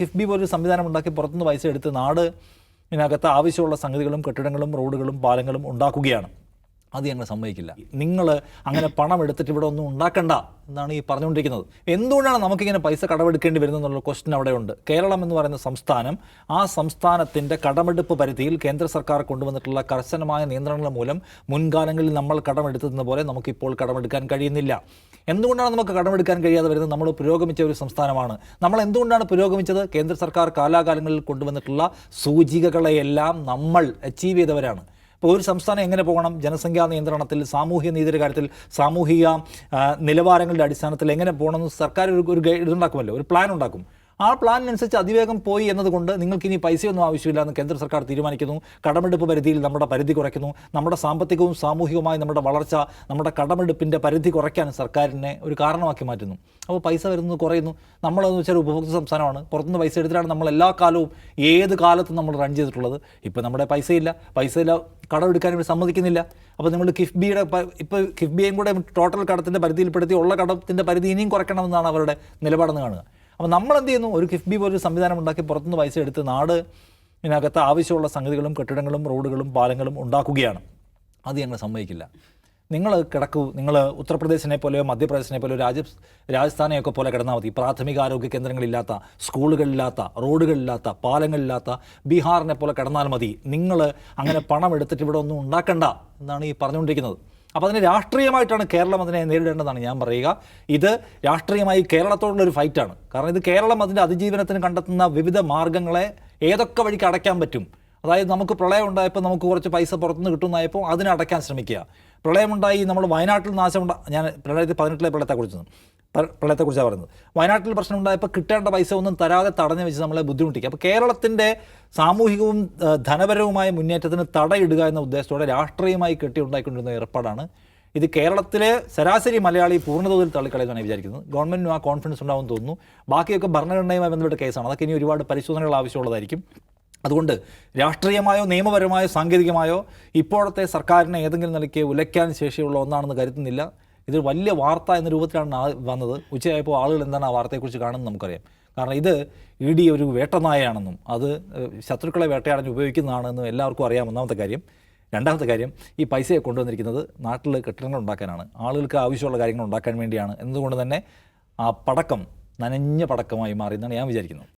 കിഫ്ബി പോലൊരു സംവിധാനം ഉണ്ടാക്കി പുറത്തുനിന്ന് പൈസ എടുത്ത് നാട് ഇതിനകത്ത് ആവശ്യമുള്ള സംഗതികളും കെട്ടിടങ്ങളും റോഡുകളും പാലങ്ങളും ഉണ്ടാക്കുകയാണ്. അത് ഞങ്ങൾ സമ്മതിക്കില്ല. നിങ്ങൾ അങ്ങനെ പണം എടുത്തിട്ട് ഇവിടെ ഒന്നും ഉണ്ടാക്കണ്ട എന്നാണ് ഈ പറഞ്ഞുകൊണ്ടിരിക്കുന്നത്. എന്തുകൊണ്ടാണ് നമുക്കിങ്ങനെ പൈസ കടമെടുക്കേണ്ടി വരുന്നത് എന്നുള്ള ക്വസ്റ്റ്യൻ അവിടെയുണ്ട്. കേരളം എന്ന് പറയുന്ന സംസ്ഥാനം, ആ സംസ്ഥാനത്തിൻ്റെ കടമെടുപ്പ് പരിധിയിൽ കേന്ദ്ര സർക്കാർ കൊണ്ടുവന്നിട്ടുള്ള കർശനമായ നിയന്ത്രണങ്ങൾ മൂലം മുൻകാലങ്ങളിൽ നമ്മൾ കടമെടുത്തതെന്ന പോലെ നമുക്കിപ്പോൾ കടമെടുക്കാൻ കഴിയുന്നില്ല. എന്തുകൊണ്ടാണ് നമുക്ക് കടമെടുക്കാൻ കഴിയാതെ വരുന്നത്? നമ്മൾ പുരോഗമിച്ച ഒരു സംസ്ഥാനമാണ്. നമ്മൾ എന്തുകൊണ്ടാണ് പുരോഗമിച്ചത്? കേന്ദ്ര സർക്കാർ കാലാകാലങ്ങളിൽ കൊണ്ടുവന്നിട്ടുള്ള സൂചികകളെയെല്ലാം നമ്മൾ അച്ചീവ് ചെയ്തവരാണ്. ഇപ്പോൾ ഒരു സംസ്ഥാനം എങ്ങനെ പോകണം, ജനസംഖ്യാ നിയന്ത്രണത്തിൽ, സാമൂഹ്യ നീതിയുടെ കാര്യത്തിൽ, സാമൂഹിക നിലവാരങ്ങളുടെ അടിസ്ഥാനത്തിൽ എങ്ങനെ പോകണമെന്ന് സർക്കാർ ഒരു ഇതുണ്ടാക്കുമല്ലോ, ഒരു പ്ലാൻ ഉണ്ടാക്കും. ആ പ്ലാനിനനുസരിച്ച് അതിവേഗം പോയി എന്നതുകൊണ്ട് നിങ്ങൾക്കിനി പൈസയൊന്നും ആവശ്യമില്ല എന്ന് കേന്ദ്ര സർക്കാർ തീരുമാനിക്കുന്നു. കടമെടുപ്പ് പരിധിയിൽ നമ്മുടെ പരിധി കുറയ്ക്കുന്നു. നമ്മുടെ സാമ്പത്തികവും സാമൂഹികവുമായി നമ്മുടെ വളർച്ച, നമ്മുടെ കടമെടുപ്പിൻ്റെ പരിധി കുറയ്ക്കാൻ സർക്കാരിനെ ഒരു കാരണമാക്കി മാറ്റുന്നു. അപ്പോൾ പൈസ വരുന്നത് കുറയുന്നു. നമ്മളെന്ന് വെച്ചാൽ ഉപഭോക്തൃ സംസ്ഥാനമാണ്. പുറത്തുനിന്ന് പൈസ എടുത്തിട്ടാണ് നമ്മൾ എല്ലാ കാലവും ഏത് കാലത്തും നമ്മൾ റൺ ചെയ്തിട്ടുള്ളത്. ഇപ്പോൾ നമ്മുടെ പൈസയില്ല, കടമെടുക്കാൻ വേണ്ടി സമ്മതിക്കുന്നില്ല. അപ്പോൾ നമ്മൾ ഇപ്പോൾ കിഫ്ബിയെയും കൂടെ ടോട്ടൽ കടത്തിൻ്റെ പരിധിയിൽപ്പെടുത്തി ഉള്ള കടത്തിൻ്റെ പരിധി ഇനിയും കുറയ്ക്കണമെന്നാണ് അവരുടെ നിലപാടെന്ന് കാണുക. അപ്പോൾ നമ്മൾ എന്ത് ചെയ്യുന്നു? ഒരു കിഫ്ബി പോലൊരു സംവിധാനം ഉണ്ടാക്കി പുറത്തുനിന്ന് പൈസ എടുത്ത് നാട് ഇതിനകത്ത് ആവശ്യമുള്ള സംഗതികളും കെട്ടിടങ്ങളും റോഡുകളും പാലങ്ങളും ഉണ്ടാക്കുകയാണ്. അത് ഞങ്ങൾ സമ്മതിക്കില്ല. നിങ്ങൾ ഉത്തർപ്രദേശിനെ പോലെയോ മധ്യപ്രദേശിനെ പോലെയോ രാജസ്ഥാനെയൊക്കെ പോലെ കിടന്നാൽ മതി. പ്രാഥമിക ആരോഗ്യ കേന്ദ്രങ്ങളില്ലാത്ത, സ്കൂളുകളില്ലാത്ത, റോഡുകളില്ലാത്ത, പാലങ്ങളില്ലാത്ത ബീഹാറിനെ പോലെ കിടന്നാൽ മതി. നിങ്ങൾ അങ്ങനെ പണം എടുത്തിട്ട് ഇവിടെ ഒന്നും ഉണ്ടാക്കണ്ട എന്നാണ് ഈ പറഞ്ഞുകൊണ്ടിരിക്കുന്നത്. അപ്പോൾ അതിന് രാഷ്ട്രീയമായിട്ടാണ് കേരളം അതിനെ നേരിടേണ്ടതാണ് ഞാൻ പറയുക. ഇത് രാഷ്ട്രീയമായി കേരളത്തോടുള്ളൊരു ഫൈറ്റാണ്. കാരണം ഇത് കേരളം അതിൻ്റെ അതിജീവനത്തിന് കണ്ടെത്തുന്ന വിവിധ മാർഗ്ഗങ്ങളെ ഏതൊക്കെ വഴിക്ക് അടയ്ക്കാൻ പറ്റും. അതായത് നമുക്ക് പ്രളയം ഉണ്ടായപ്പോൾ നമുക്ക് കുറച്ച് പൈസ പുറത്തുനിന്ന് കിട്ടുന്നതായപ്പോൾ അതിനെ അടയ്ക്കാൻ ശ്രമിക്കുക. പ്രളയമുണ്ടായി, നമ്മൾ വയനാട്ടിൽ ഞാൻ 2018 പ്രളയത്തെക്കുറിച്ചാണ് പറയുന്നത്. വയനാട്ടിൽ പ്രശ്നമുണ്ടായപ്പോൾ കിട്ടേണ്ട പൈസ ഒന്നും തരാതെ തടഞ്ഞു വെച്ച് നമ്മളെ ബുദ്ധിമുട്ടിക്കുക. അപ്പോൾ കേരളത്തിൻ്റെ സാമൂഹികവും ധനപരവുമായ മുന്നേറ്റത്തിന് തടയിടുക എന്ന ഉദ്ദേശത്തോടെ രാഷ്ട്രീയമായി കെട്ടിയുണ്ടായിക്കൊണ്ടിരുന്ന ഏർപ്പാടാണ് ഇത്. കേരളത്തിലെ ശരാശരി മലയാളി പൂർണ്ണതോതിൽ തള്ളിക്കളയുന്നതാണ് വിചാരിക്കുന്നത്. ഗവൺമെൻറ്റിനും ആ കോൺഫിഡൻസ് ഉണ്ടാവുമെന്ന് തോന്നുന്നു. ബാക്കിയൊക്കെ ഭരണഘടനയുമായി ബന്ധപ്പെട്ട കേസാണ്. അതൊക്കെ ഇനി ഒരുപാട് പരിശോധനകൾ ആവശ്യമുള്ളതായിരിക്കും. അതുകൊണ്ട് രാഷ്ട്രീയമായോ നിയമപരമായോ സാങ്കേതികമായോ ഇപ്പോഴത്തെ സർക്കാരിനെ ഏതെങ്കിലും നിലയ്ക്ക് ഉലയ്ക്കാൻ ശേഷിയുള്ള ഒന്നാണെന്ന് കരുതുന്നില്ല. ഇത് വലിയ വാർത്ത എന്ന രൂപത്തിലാണ് വന്നത്. ഉച്ചയായപ്പോൾ ആളുകൾ എന്താണ് ആ വാർത്തയെക്കുറിച്ച് കാണുന്നത് നമുക്കറിയാം. കാരണം ഇത് ഇ.ഡി. ഒരു വേട്ടനായയാണെന്നും അത് ശത്രുക്കളെ വേട്ടയാടാൻ ഉപയോഗിക്കുന്നതാണെന്നും എല്ലാവർക്കും അറിയാം. ഒന്നാമത്തെ കാര്യം. രണ്ടാമത്തെ കാര്യം, ഈ പൈസയെ കൊണ്ടുവന്നിരിക്കുന്നത് നാട്ടിൽ കെട്ടിടങ്ങൾ ഉണ്ടാക്കാനാണ്, ആളുകൾക്ക് ആവശ്യമുള്ള കാര്യങ്ങൾ ഉണ്ടാക്കാൻ വേണ്ടിയാണ്. എന്നതുകൊണ്ട് തന്നെ ആ പടക്കം നനഞ്ഞ പടക്കമായി മാറി എന്നാണ് ഞാൻ വിചാരിക്കുന്നത്.